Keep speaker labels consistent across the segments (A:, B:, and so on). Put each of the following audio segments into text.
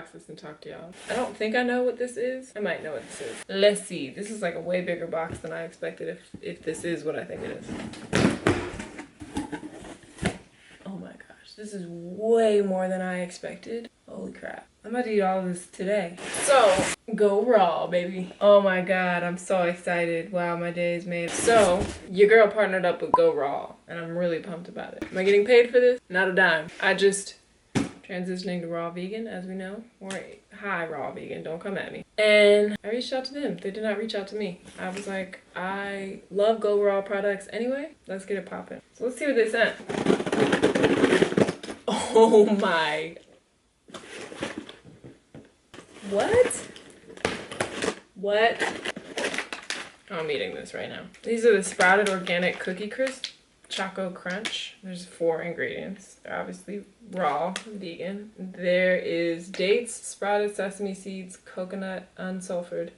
A: unbox this and talk to y'all. I don't think I know what this is. I might know what this is. Let's see. This is like a way bigger box than I expected if this is what I think it is. Oh my gosh. This is way more than I expected. Holy crap. I'm about to eat all of this today. So, go raw, baby. Oh my god, I'm so excited. Wow, my day is made. So, your girl partnered up with Go Raw, and I'm really pumped about it. Am I getting paid for this? Not a dime. I just transitioning to raw vegan, as we know. Or hi, raw vegan, don't come at me. And I reached out to them. They did not reach out to me. I was like, I love Go Raw products anyway. Let's get it popping. So let's see what they sent. Oh my. What? Oh, I'm eating this right now. These are the Sprouted Organic Cookie Crisp Choco Crunch. There's 4 ingredients. They're obviously raw, vegan. There is dates, sprouted sesame seeds, coconut, unsulfured,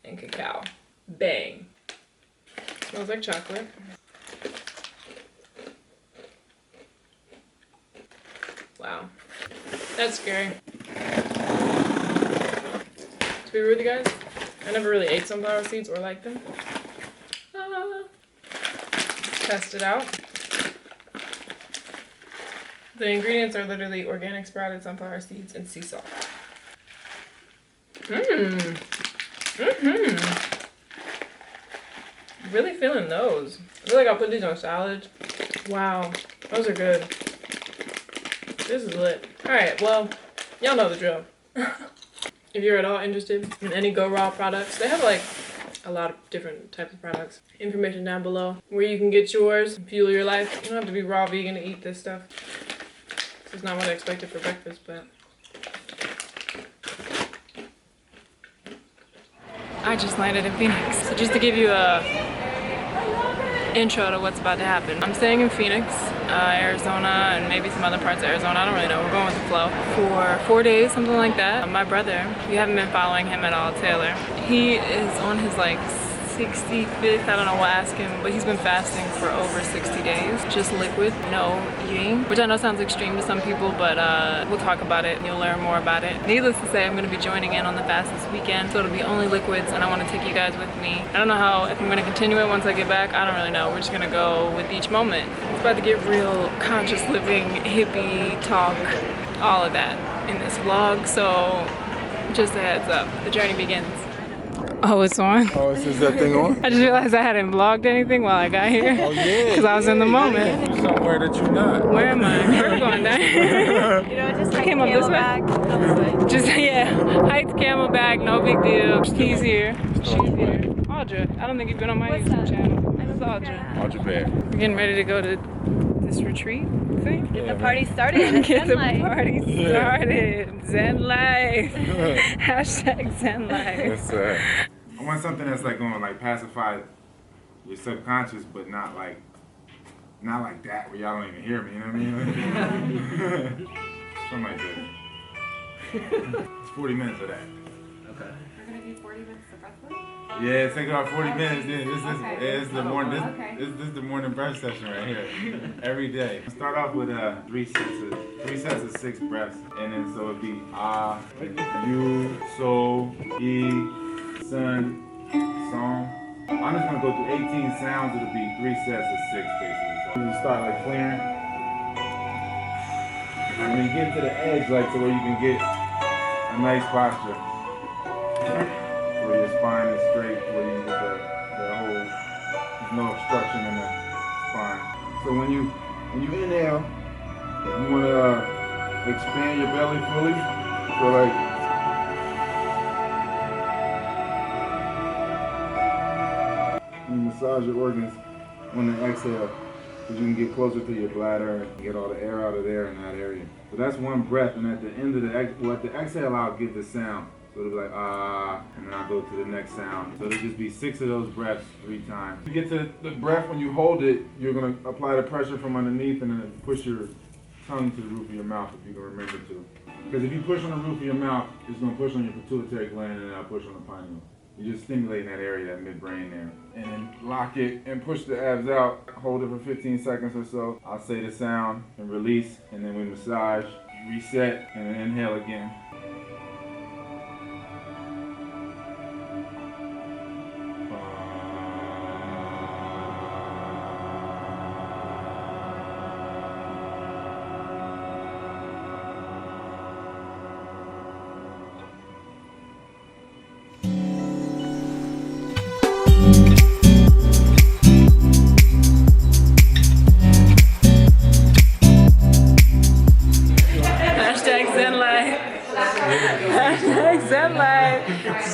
A: and cacao. Bang. Smells like chocolate. Wow. That's scary. To be rude with you guys, I never really ate sunflower seeds or liked them. Test it out. The ingredients are literally organic sprouted sunflower seeds and sea salt. Really feeling those. I feel like I'll put these on salads. Wow, those are good. This is lit. Alright, well, y'all know the drill. If you're at all interested in any Go Raw products, they have like a lot of different types of products. Information down below where you can get yours, fuel your life. You don't have to be raw vegan to eat this stuff. This is not what I expected for breakfast, but I just landed in Phoenix. So just to give you a intro to what's about to happen. I'm staying in Phoenix, Arizona, and maybe some other parts of Arizona. I don't really know. We're going with the flow for 4 days, something like that. My brother, you haven't been following him at all, Taylor. He is on his like 65th, I don't know what to ask him, but he's been fasting for over 60 days. Just liquid, no eating, which I know sounds extreme to some people, but we'll talk about it and you'll learn more about it. Needless to say, I'm going to be joining in on the fast this weekend, so it'll be only liquids, and I want to take you guys with me. I don't know if I'm going to continue it once I get back. I don't really know. We're just going to go with each moment. It's about to get real conscious living, hippie talk, all of that in this vlog, so just a heads up, the journey begins. Oh, it's on?
B: Oh, is that thing on?
A: I just realized I hadn't vlogged anything while I got here.
B: Oh, yeah.
A: Because I was in the moment.
B: You're somewhere that you're not.
A: Where am I? Where are we going down?
C: You know, just
A: I came up this way. Just, yeah. Heights, Camelback, no big deal. He's here. She's here. Audra, I don't think you've been on my YouTube channel. This is Audra.
B: Audra Bear.
A: We're getting ready to go to this retreat thing.
C: Get the party started.
A: Get the party started. Zenlife. Hashtag Zenlife.
B: That's I want something that's like going to like pacify your subconscious, but not like that where y'all don't even hear me. You know what I mean? Something like that. It's 40 minutes of that.
C: Okay. We're gonna do 40 minutes of breathwork?
B: Yeah, it's taking about 40 minutes. Then this is the morning.
C: Okay.
B: This is the morning breath session right here. Every day. Start off with 3 sets of 6 breaths, and then so it'd be you, so, sun, song. I'm just gonna go through 18 sounds. It'll be 3 sets of 6 basically. So you start like clearing, and when you get to the edge, like to where you can get a nice posture, where your spine is straight, where you get the whole, there's no obstruction in the spine. So when you inhale, you wanna expand your belly fully. So like. Massage your organs on the exhale, so you can get closer to your bladder and get all the air out of there in that area. So that's one breath, and at the end of the exhale, I'll give the sound. So it'll be like and then I'll go to the next sound. So it'll just be 6 of those breaths 3 times. To get to the breath, when you hold it, you're gonna apply the pressure from underneath and then push your tongue to the roof of your mouth if you can remember to. Because if you push on the roof of your mouth, it's gonna push on your pituitary gland and then I'll push on the pineal. You're just stimulating that area, that midbrain there. And then lock it and push the abs out. Hold it for 15 seconds or so. I'll say the sound and release, and then we massage, reset, and then inhale again.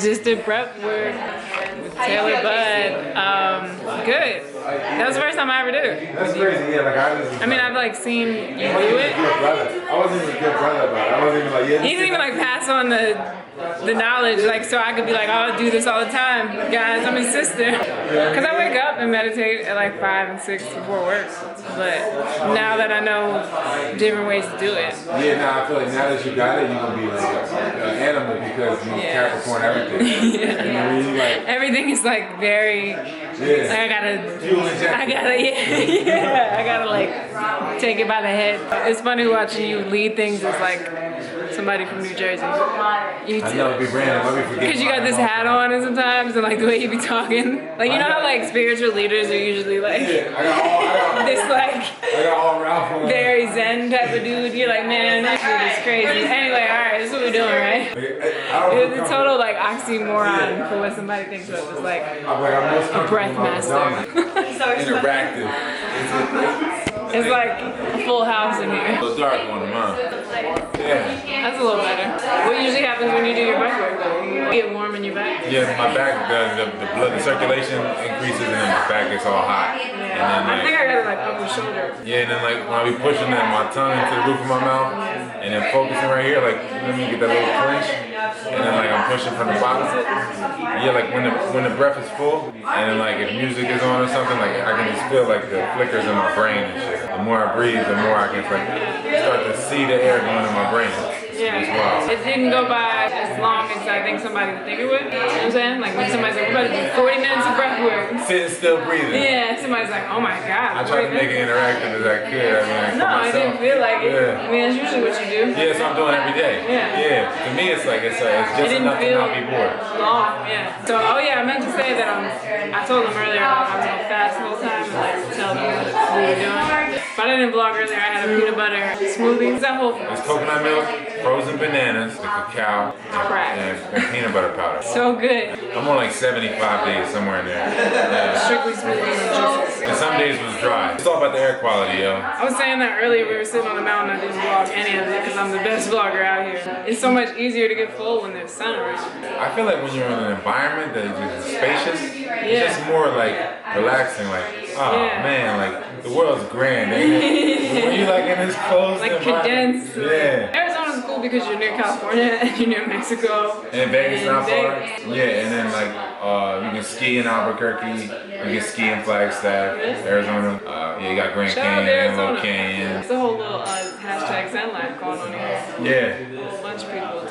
A: Just did prep work with Taylor Bud. Good. That was the first time I ever did it.
B: That's crazy, yeah. Like I
A: mean, I've like seen you do it.
B: I wasn't even a good brother, but I wasn't even like, yeah.
A: He didn't even like pass on the knowledge, like so I could be like, oh, I'll do this all the time. Guys, I'm his sister. Cause I wake up and meditate at like 5 and 6 before work. But now that I know different ways to do it.
B: Yeah, now I feel like now that you got it, you're gonna be like an animal because you Capricorn everything.
A: Yeah.
B: You know, really like,
A: everything is like very, like I gotta like take it by the head. It's funny watching you lead things as like somebody from New Jersey. You
B: I know, be Brandon, let me forget.
A: Because you got this hat on and sometimes, and like the way you be talking. Like, you know how like spiritual leaders are usually like,
B: I got all Ralph on.
A: Very zen type of dude. You're like, man, that shit is crazy. Anyway, alright, this is what we're doing, right? It's a total like oxymoron for what somebody thinks of as like a breath master.
B: Interactive.
A: It's like a full house in here.
B: It's dark on them, huh? Yeah.
A: That's a little better. What usually happens when you do your breath work though? You get warm in your back?
B: Yeah, my back, the blood, the circulation increases and then my back gets all hot.
A: Yeah.
B: And then, like,
A: I think I got it like upper shoulder.
B: Yeah, and then like when I be pushing my tongue into the roof of my mouth and then focusing right here, like let me get that little clench. And then like I'm pushing from the bottom. Yeah, like when the breath is full and then like if music is on or something, like I can just feel like the flickers in my brain and shit. The more I breathe, the more I can like start to see the air going in my brain.
A: Yeah, it didn't go by as long as I think somebody would think it would. You know what I'm saying? Like when somebody's like, we're about to do 40 minutes of breath work.
B: Sitting still breathing.
A: Yeah, somebody's like, oh my God.
B: I tried to make it interactive as I could.
A: No, I didn't feel like it. Yeah. I mean, that's usually what you do.
B: Yeah, so I'm doing every day.
A: Yeah.
B: To me, it's like, it's just enough to not be bored.
A: Long, yeah. So, oh yeah, I meant to say that I told them earlier I was going to fast the whole time and like tell them what we were doing. But I didn't vlog earlier. I had a peanut butter smoothie. Is that whole food?
B: It's coconut milk, frozen bananas, the cacao, and peanut butter powder.
A: So good.
B: I'm on like 75 days somewhere in there. Yeah.
A: Strictly smoothies and juices.
B: And some days was dry. It's all about the air quality, yo.
A: I was saying that earlier. We were sitting on the mountain. I didn't vlog any of it because I'm the best vlogger out here. It's so much easier to get full when there's sun around.
B: I feel like when you're in an environment that is spacious, it's just more like relaxing. Like, oh man, like the world's grand. When you're like in this closed
A: like
B: environment.
A: condensed.
B: Yeah.
A: Arizona's cool because you're near California and you're near Mexico.
B: And Vegas not far. Yeah, and then like you can ski in Albuquerque, you can ski in Flagstaff, Arizona. Yeah, you got Grand Canyon, Little Canyon.
A: It's a whole little hashtag Zenlife going on here.
B: Yeah.
A: A whole bunch of people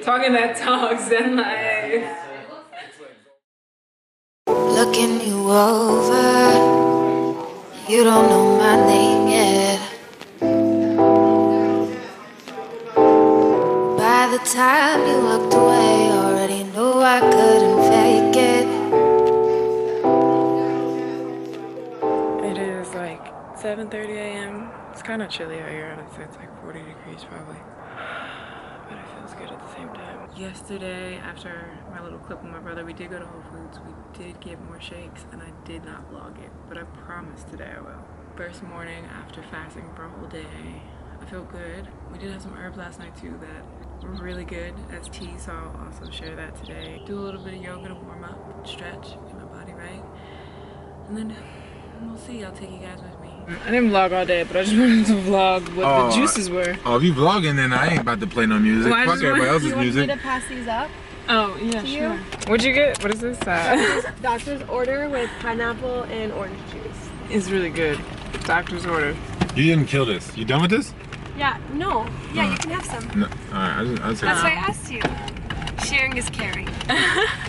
A: talking that talk, Zenlife.
D: Looking you over, you don't know my name yet. By the time you walked away, already knew I couldn't fake it.
A: It is like 7:30 a.m. It's kind of chilly out here. I'd say it's like 40 degrees probably. But it feels good at the same time. Yesterday, after my little clip with my brother, we did go to Whole Foods. We did get more shakes, and I did not vlog it, but I promise today I will. First morning after fasting for a whole day, I feel good. We did have some herbs last night too that were really good as tea, so I'll also share that today. Do a little bit of yoga to warm up, stretch, get my body right, and then we'll see. I'll take you guys with me. I didn't vlog all day, but I just wanted to vlog what the juices were.
B: Oh, if you vlogging, then I ain't about to play no music.
A: Well,
B: fuck everybody else's music.
C: You want me to pass these up?
A: Oh, yeah, sure. What'd you get? What is this?
C: Doctor's order with pineapple and orange juice.
A: It's really good. Doctor's order.
B: You didn't kill this. You done with this?
C: Yeah, no. Yeah, you can have some.
B: No. Alright,
C: That's why I asked you. Sharing is caring.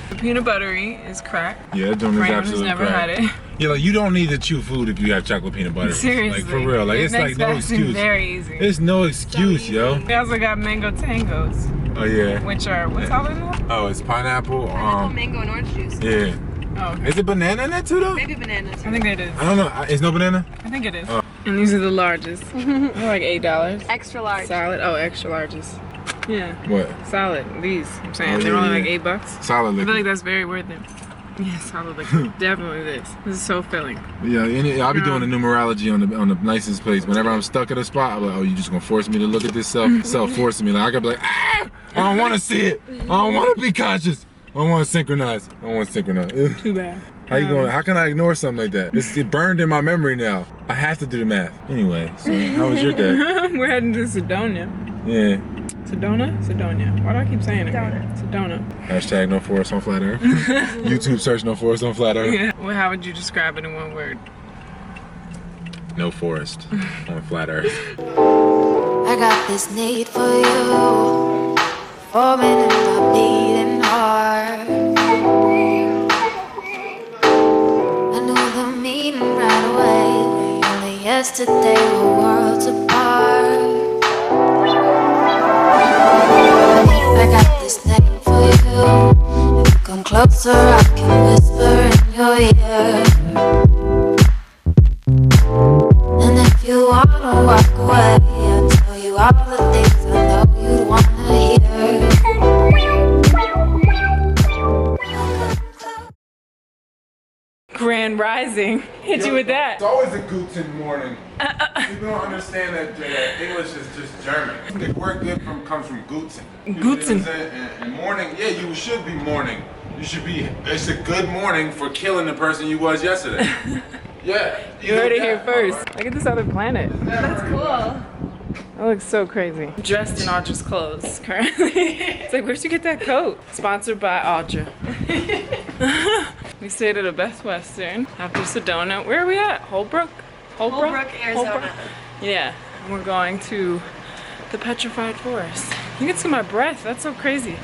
A: The peanut buttery is crack.
B: Yeah, that joint is
A: Brandon
B: absolutely
A: has never
B: crack.
A: had it.
B: Yeah, like you don't need to chew food if you have chocolate peanut butter.
A: Seriously.
B: Like for real. Like
A: it
B: it's
A: makes
B: like no
A: fasting
B: excuse.
A: Very easy.
B: There's no excuse, yo.
A: We also got mango tangos.
B: Oh yeah.
A: Which are, what's all in there?
B: Oh, it's pineapple.
C: Pineapple, mango, and orange juice.
B: Yeah.
A: Oh, okay.
B: Is it banana in that too though?
C: Maybe banana too.
A: I think it is.
B: I don't know. Is no banana?
A: I think it is.
B: Oh.
A: And these are the largest. They're like $8.
C: Extra large.
A: Solid. Oh, extra larges. Yeah.
B: What?
A: Solid. These. I'm saying
B: Oh,
A: they're
B: yeah,
A: only
B: yeah.
A: like $8.
B: Solid
A: I
B: liquor.
A: feel like that's very worth it. Yeah, solid liquor. Definitely this. This is so filling.
B: Yeah, and I'll be doing the numerology on the nicest place. Whenever I'm stuck at a spot, I'm like, oh, you just gonna force me to look at this self forcing me. Like I gotta be like, ah, I don't want to see it. I don't want to be conscious. I don't want to synchronize. I don't want to synchronize.
A: Too bad.
B: How you going? How can I ignore something like that? It burned in my memory now. I have to do the math. Anyway, so how was your day?
A: We're heading to Sedona.
B: Yeah.
A: Sedona? Sedona. Why do I keep saying it? Sedona.
B: Hashtag no forest on flat earth. YouTube search no forest on flat earth.
A: Yeah. Well, how would you describe it in one word?
B: No forest on flat earth.
D: I got this need for you, forming in my beating heart. I knew the meaning right away. Only yesterday we're worlds apart. I got this name for you. If you come closer, I can whisper in your ear. And if you wanna walk away, I'll tell you all the things I know you'd wanna hear.
A: Grand Rising. Hit you with that.
B: It's always a Guten morning. People don't understand that English is just German. The word good comes from Guten.
A: Guten.
B: And morning, yeah, you should be mourning. You should be, it's a good morning for killing the person you was yesterday. Yeah.
A: You heard it here first. Look at this other planet.
C: That's cool.
A: That looks so crazy. Dressed in Audra's clothes currently. It's like, where'd you get that coat? Sponsored by Audra. We stayed at a Best Western after Sedona. Where are we at? Holbrook?
C: Holbrook, Arizona.
A: Yeah, and we're going to the Petrified Forest. You can see my breath. That's so crazy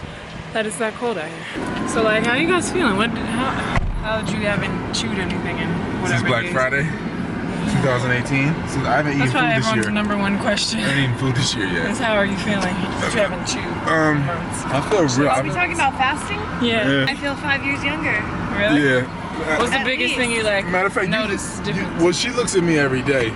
A: that it's that cold out here. So like, how you guys feeling? How did you haven't chewed anything in whatever
B: Since Black
A: days?
B: Friday, 2018. Since I haven't eaten
A: That's probably
B: food this
A: everyone's
B: year.
A: number one question.
B: I haven't eaten food this year yet.
A: Is how are you feeling? That you haven't chewed. months.
B: I feel real.
C: Are we talking about fasting?
A: Yeah.
C: I feel 5 years younger.
A: Really?
B: Yeah.
A: What's the
C: At
A: biggest
C: least.
A: thing you like
B: Matter of fact,
A: notice difference?
B: well, she looks at me every day.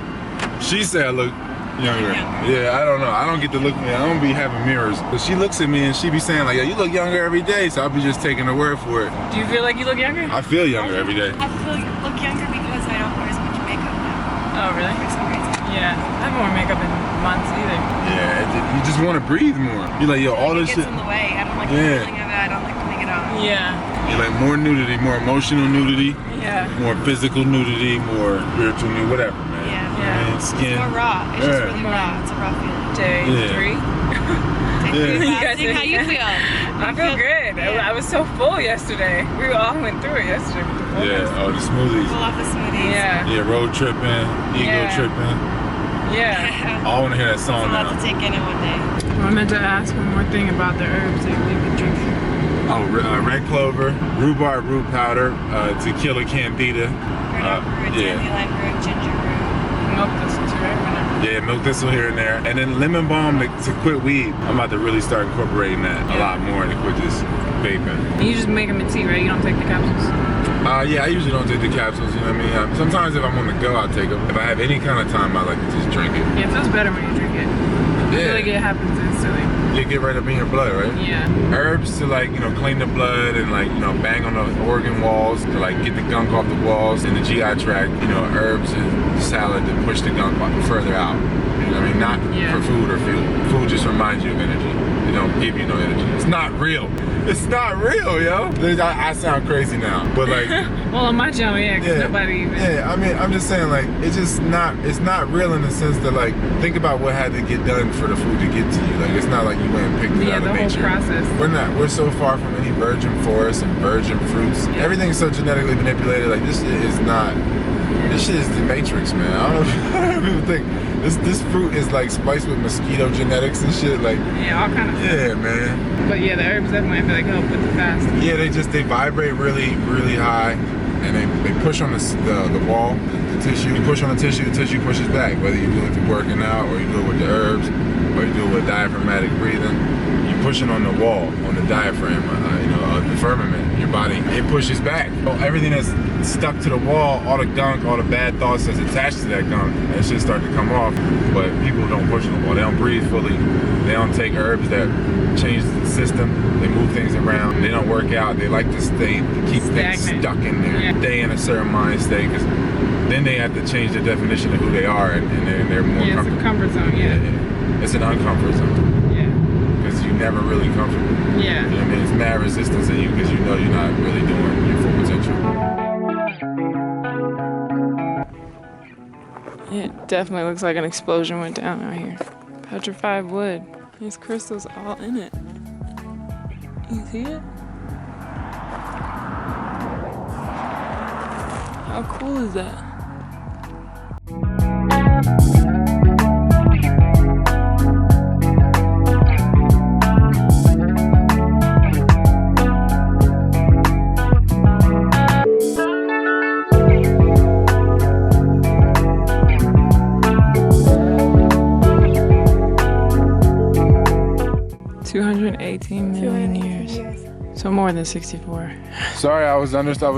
B: She said I look younger. Yeah, I don't know. I don't get to look at me. I don't be having mirrors. But she looks at me and she be saying like, yeah, you look younger every day. So I'll be just taking her word for it.
A: Do you feel like you look younger?
B: I feel younger every day.
C: I feel look younger because I don't wear as much makeup now.
A: Oh, really?
C: For some reason.
A: Yeah. I haven't worn makeup in months either.
B: Yeah, you just want to breathe more. You're like, yo, all
C: It
B: this
C: gets
B: shit.
C: in the way. I don't like
B: Yeah.
C: the feeling of it. I don't like putting it on.
A: Yeah.
B: You're like more nudity, more emotional nudity,
A: Yeah.
B: more physical nudity, more spiritual nudity, whatever, man.
C: Yeah.
A: Yeah.
B: Man, skin.
C: It's more raw. It's just
B: Yeah.
C: really raw. It's a raw feeling.
A: Day
B: Yeah.
A: 3.
B: Yeah.
A: You guys
C: Fasting, how you feel?
A: I feel good.
C: Yeah.
A: I was so full yesterday. We all went through it yesterday with the fullness.
B: Yeah, oh, the smoothies.
C: Pull off the smoothies.
A: Yeah.
B: Yeah, road tripping, ego
A: Yeah.
B: tripping.
A: Yeah.
B: I want to hear that
C: It's a
B: song
C: lot
B: now.
C: to take in one day.
A: I meant to ask one more thing about the herbs that you've been drinking.
B: Oh, red clover, rhubarb root powder, tequila candida.
C: Burdock root,
B: yeah.
C: dandelion root, ginger root.
A: Milk this too, right?
B: Yeah, milk thistle here and there. And then lemon balm to quit weed. I'm about to really start incorporating that a lot more to quit just vaping.
A: You just make them in tea, right? You don't take the capsules?
B: Yeah, I usually don't take the capsules, you know what I mean? Sometimes if I'm on the go, I'll take them. If I have any kind of time, I like to just drink it.
A: Yeah, it feels better when you drink it. I feel like it happens instantly.
B: You get right up in your blood, right?
A: Yeah.
B: Herbs to like, clean the blood and like, bang on the organ walls to like get the gunk off the walls and the GI tract, herbs and salad to push the gunk further out. You know what I mean? Not for food or fuel. Food just reminds you of energy. They don't give you no energy. It's not real. It's not real, yo. I sound crazy now, but like.
A: Well, on my channel, yeah, because nobody even.
B: Yeah, I mean, I'm just saying, like, it's not real in the sense that, like, think about what had to get done for the food to get to you. Like, it's not like you went and picked it out of nature.
A: Yeah, the whole process.
B: We're so far from any virgin forests and virgin fruits.
A: Yeah.
B: Everything's so genetically manipulated. Like, this shit is not. This shit is the Matrix, man. I don't know if people think this fruit is like spiced with mosquito genetics and shit. Like,
A: yeah, all kind of stuff.
B: yeah, man.
A: But yeah, the herbs definitely I feel like help with the fast.
B: Yeah, they vibrate really, really high, and they push on the wall, the tissue. You push on the tissue pushes back. Whether you do it through working out, or you do it with the herbs, or you do it with diaphragmatic breathing, you pushing on the wall, on the diaphragm, the firmament, your body, it pushes back. So everything that's stuck to the wall, all the gunk, all the bad thoughts that's attached to that gunk, that shit start to come off. But people don't push on the wall. They don't breathe fully. They don't take herbs that change the system. They move things around. They don't work out. They like to keep things stuck in there. Stay in a certain mind state, because then they have to change the definition of who they are, and they're more
A: comfortable. It's a comfort zone, yeah.
B: It's an uncomfort zone.
A: Yeah.
B: Because you never really comfortable.
A: Yeah.
B: You know what I mean? It's mad resistance in you because you know you're not really doing your full potential.
A: It definitely looks like an explosion went down out here. Petrified wood. There's crystals all in it. You see it? How cool is that? 218 million years. So more than 64.
B: Sorry, I was under.
A: The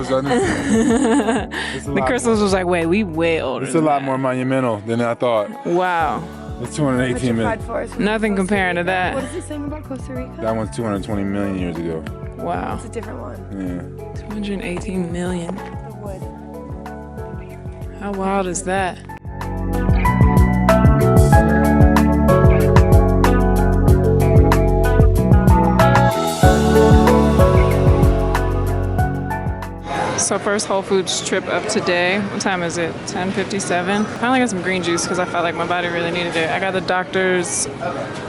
A: crystals was like, wait, we way older.
B: It's a lot more monumental than I thought.
A: Wow.
B: It's 218 million.
A: Nothing comparing to that.
C: What is he saying about Costa Rica?
B: That one's 220 million years ago.
A: Wow.
C: It's a different one.
B: Yeah.
A: 218 million.
C: The wood.
A: How wild is that? So first Whole Foods trip of today. What time is it? 10:57. Finally got some green juice because I felt like my body really needed it. I got the doctor's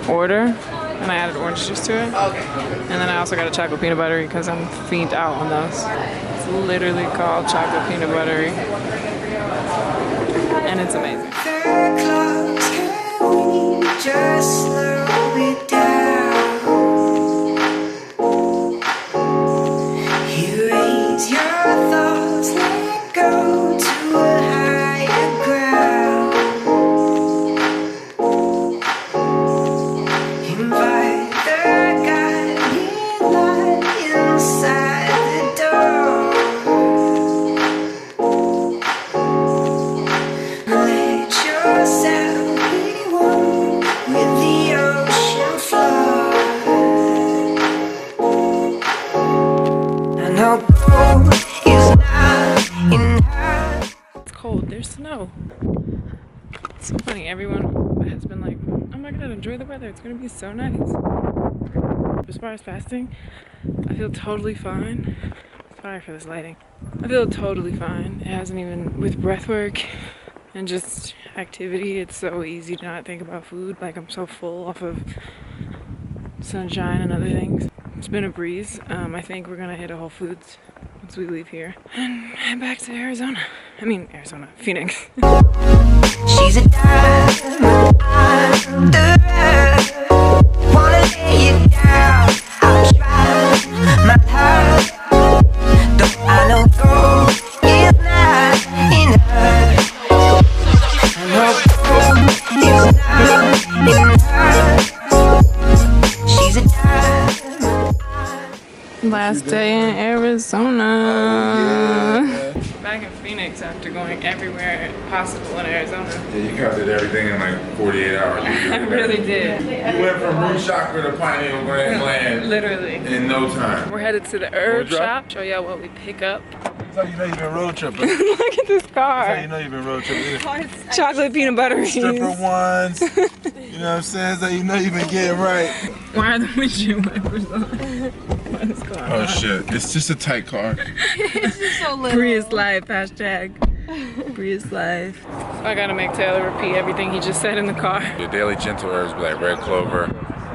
A: order and I added orange juice to it. And then I also got a chocolate peanut buttery because I'm fiend out on those. It's literally called chocolate peanut buttery. And it's amazing. Just slow it down. You raise your thoughts, let go to a higher ground. Invite the guiding light inside the door. Let yourself be one with the ocean floor. I know cold is not enough. It's cold, there's snow. It's so funny, everyone has been like, oh my god, enjoy the weather, it's gonna be so nice. As far as fasting, I feel totally fine. Sorry for this lighting. I feel totally fine. It hasn't even, with breath work and just activity, it's so easy to not think about food. Like I'm so full off of sunshine and other things. It's been a breeze. I think we're gonna hit a Whole Foods once we leave here and head back to Arizona. Phoenix. She's a diamond under. Wanna lay it down. I'm trying my heart. Though I know gold is not enough. I know gold is not enough. She's a diamond. Last day in Arizona. Back in Phoenix after going everywhere possible in Arizona.
B: Yeah, you covered everything in like 48 hours.
A: I really did.
B: You went from root chakra to pineal gland
A: Literally.
B: in no time.
A: We're headed to the herb shop. Show y'all what we pick up.
B: That's how you know you've been road tripping.
A: Look at this car.
B: That's how you know you've been road tripping.
A: Chocolate peanut butter.
B: Stripper ones. You know what I'm saying? That's how you know you've been getting right.
A: Why are the windshield wipers on? What is going on?
B: Oh shit, it's just a tight car.
A: Bria's life, hashtag. Bria's life. So I gotta make Taylor repeat everything he just said in the car.
B: Your daily gentle herbs be like red clover,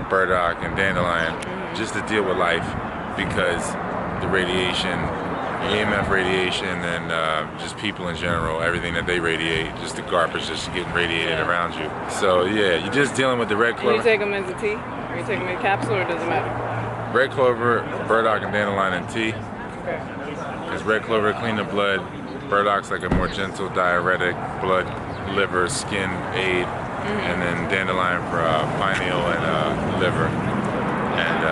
B: burdock, and dandelion, just to deal with life because the radiation, EMF radiation, and just people in general, everything that they radiate, just the garbage just getting radiated around you. So yeah, you're just dealing with the red clover.
A: Do you take them as a tea? Or you take them in capsule, or does it matter?
B: Red clover, burdock, and dandelion in tea.
A: Okay.
B: Because red clover clean the blood, burdock's like a more gentle diuretic, blood, liver, skin aid, and then dandelion for pineal and liver. And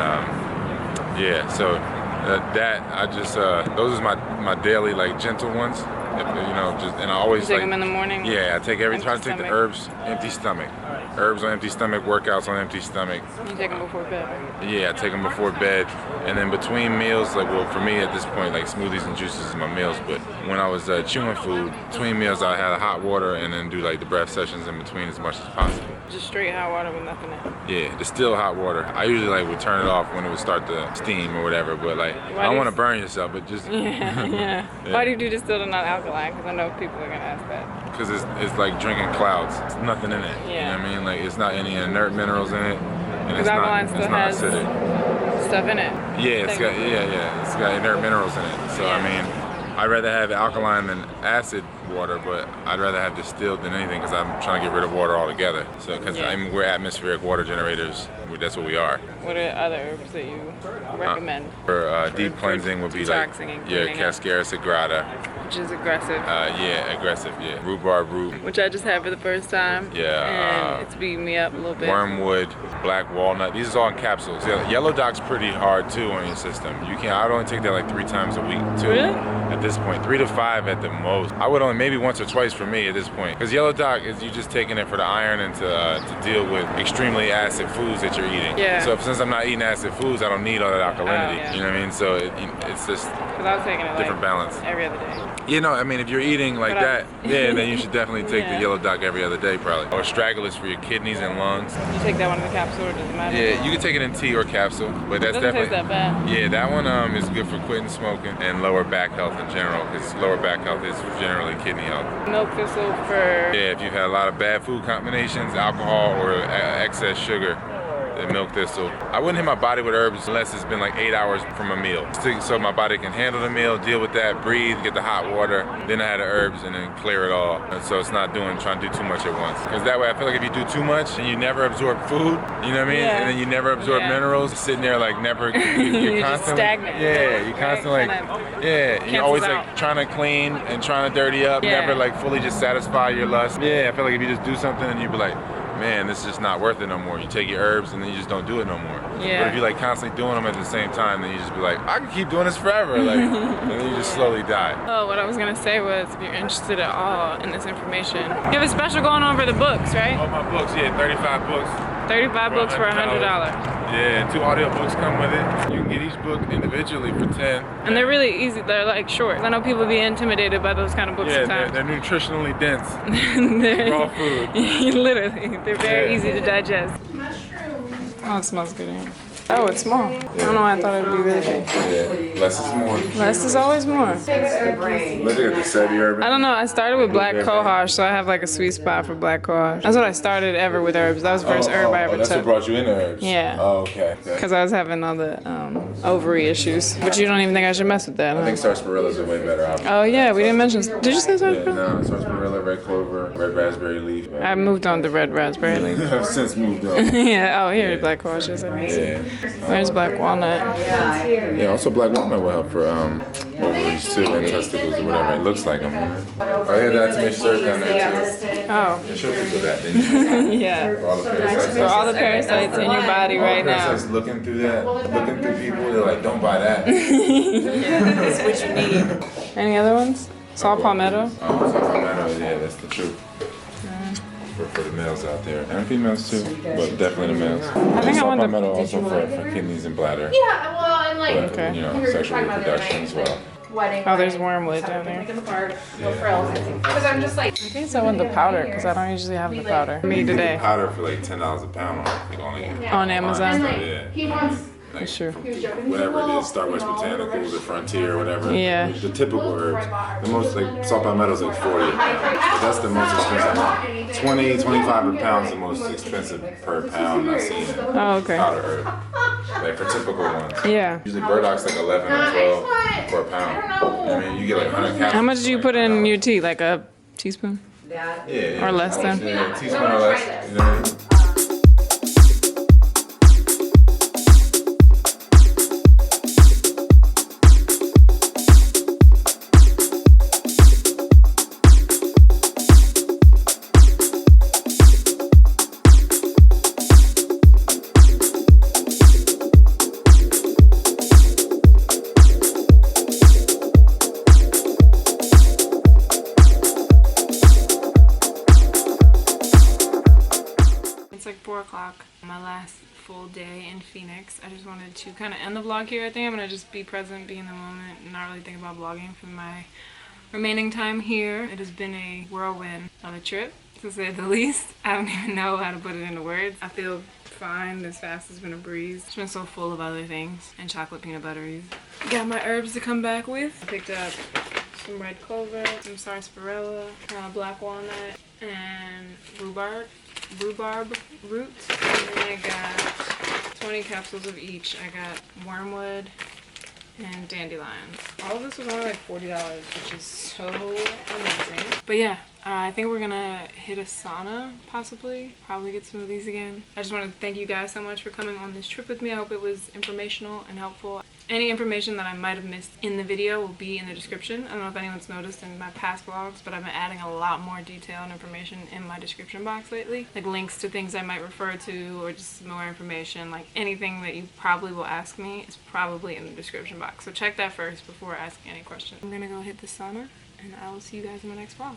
B: yeah, so that I just those are my daily like gentle ones. And I always
A: You take them in the morning?
B: Yeah, I try to take the
A: stomach?
B: herbs empty stomach. Herbs on empty stomach, workouts on empty stomach.
A: You take them before bed?
B: Yeah, I take them before bed, and then between meals, like, well, for me at this point, like smoothies and juices is my meals. But when I was chewing food, between meals, I had hot water and then do like the breath sessions in between as much as possible.
A: Just straight hot water with nothing in it?
B: Yeah, distilled hot water. I usually like would turn it off when it would start to steam or whatever. But like, I don't want to burn yourself, but just
A: yeah. Why do you do distilled and not alkaline? Because I know people are gonna ask that.
B: Because it's like drinking clouds. It's nothing in it.
A: Yeah.
B: You know what I mean? Like, it's not any inert minerals in it, and it's
A: alkaline
B: not
A: still
B: acidic.
A: stuff in it.
B: Yeah, it's got inert minerals in it. So I mean, I'd rather have alkaline than acid water, but I'd rather have distilled than anything because I'm trying to get rid of water altogether. So because we're atmospheric water generators, that's what we are.
A: What are other herbs that you recommend?
B: For deep cleansing would be like Cascara sagrada.
A: Which is aggressive.
B: Aggressive. Rhubarb root.
A: Which I just had for the first time.
B: Yeah.
A: And it's beating me up a little bit.
B: Wormwood, black walnut. These are all in capsules. Yellow doc's pretty hard too on your system. I'd only take that like 3 times a week too.
A: Really?
B: At this point, 3 to 5 at the most. I would only maybe once or twice for me at this point. Because yellow doc is you just taking it for the iron and to deal with extremely acid foods that you're eating.
A: Yeah.
B: So since I'm not eating acid foods, I don't need all that alkalinity.
A: Yeah.
B: You know what I mean? So it's just
A: Because I was taking it
B: different balance.
A: Every other day.
B: I mean, if you're eating like that, then you should definitely take the yellow doc every other day, probably. Or stragglers for your kidneys and lungs.
A: You take that one in the capsule, or does it matter?
B: Yeah, you can take it in tea or capsule, but that's
A: It doesn't
B: definitely
A: taste that bad.
B: Yeah, that one is good for quitting smoking and lower back health in general, because lower back health is generally kidney health.
A: Milk thistle for...
B: Yeah, if you've had a lot of bad food combinations, alcohol or excess sugar. The milk thistle. I wouldn't hit my body with herbs unless it's been like 8 hours from a meal. So my body can handle the meal, deal with that, breathe, get the hot water, then I had the herbs and then clear it all. And so it's not trying to do too much at once. Because that way I feel like if you do too much and you never absorb food, you know what I mean?
A: Yeah.
B: And then you never absorb minerals, sitting there like never, you're
A: just
B: constantly,
A: stagnant.
B: Yeah, you're constantly like, you're always like trying to clean and trying to dirty up, never like fully just satisfy your lust. Yeah, I feel like if you just do something and you be like, man, this is just not worth it no more. You take your herbs and then you just don't do it no more.
A: Yeah.
B: But if you like constantly doing them at the same time, then you just be like, I can keep doing this forever. Like, and then you just slowly die.
A: Oh, what I was gonna say was, if you're interested at all in this information, you have a special going on for the books, right?
B: Oh, my books, 35 books.
A: 35 books for $100.
B: Yeah, 2 audio books come with it. You can get each book individually for 10.
A: And they're really easy. They're like short. I know people be intimidated by those kind of books sometimes.
B: They're nutritionally dense.
A: They're
B: raw food.
A: Literally, they're very easy to digest. Oh, it smells good in here. Oh, it's small. I don't know why I thought it would be really big.
B: Yeah, less is more.
A: Less is always more.
B: Look at the Sebi herb.
A: I don't know. I started with black cohosh, so I have like a sweet spot for black cohosh. That's what I started ever with herbs. That was the first herb I ever
B: That's
A: took.
B: what brought you into herbs?
A: Yeah.
B: Oh, okay.
A: Because I was having all the ovary issues. But you don't even think I should mess with that, huh?
B: I think sarsaparillas are way better option.
A: Oh yeah, we didn't mention. Did you say sarsaparilla?
B: No, sarsaparilla, red clover, red raspberry leaf.
A: I moved on to red raspberry leaf.
B: I've since moved on.
A: Yeah. Oh, here's black cohosh. Where's black walnut?
B: Yeah, also black walnut will help for ovaries too and testicles or whatever. It looks like them. Oh, yeah, that's my shirt down there too.
A: Oh.
B: You show people that, didn't you?
A: Yeah.
B: For all the parasites.
A: For all the parasites in your body right now.
B: Parasites looking through that, looking through people, they're like, don't buy that.
A: That's what you need. Any other ones? Saw palmetto?
B: Saw palmetto, yeah, that's the truth. For the males out there and females too, but definitely the males.
A: I think I want
B: palmetto also for kidneys and bladder.
C: Yeah, well, and like,
B: But, you know, sexual reproduction as well.
C: wedding.
A: Oh, there's wormwood down there.
C: Making the part, no frills. Because I'm just like,
A: I think I want the powder because I don't usually have the powder. Me today.
B: Powder for like $10 a pound
A: On Amazon.
B: Yeah.
C: he wants.
A: That's true.
B: Whatever it is, Starwest Botanicals or Frontier or whatever.
A: Yeah.
B: The typical herbs. The most, like, saw palmetto is like 40 a pound. But that's the most expensive. 20, 25 a pound is the most expensive per pound I've seen.
A: Oh, okay.
B: Powder herb. Like for typical ones.
A: Yeah.
B: Usually burdocks like 11 or 12 for a pound. I mean, you get like 100 capsules.
A: How much did you put in your tea? Like a teaspoon?
B: Yeah.
A: Or less than?
B: Yeah, a teaspoon or less. You know what I mean?
A: like 4 o'clock. My last full day in Phoenix. I just wanted to kind of end the vlog here. I think I'm gonna just be present, be in the moment, and not really think about vlogging for my remaining time here. It has been a whirlwind on a trip, to say the least. I don't even know how to put it into words. I feel fine. This fast has been a breeze. It's been so full of other things and chocolate peanut butteries. Got my herbs to come back with. I picked up some red clover, some sarsaparilla, black walnut, and rhubarb roots. And then I got 20 capsules of each. I got wormwood and dandelions. All of this was only like $40, which is so amazing. But yeah, I think we're gonna hit a sauna, possibly. Probably get smoothies again. I just want to thank you guys so much for coming on this trip with me. I hope it was informational and helpful. Any information that I might have missed in the video will be in the description. I don't know if anyone's noticed in my past vlogs, but I've been adding a lot more detail and information in my description box lately. Like links to things I might refer to, or just more information. Like anything that you probably will ask me is probably in the description box. So check that first before asking any questions. I'm gonna go hit the sauna, and I will see you guys in my next vlog.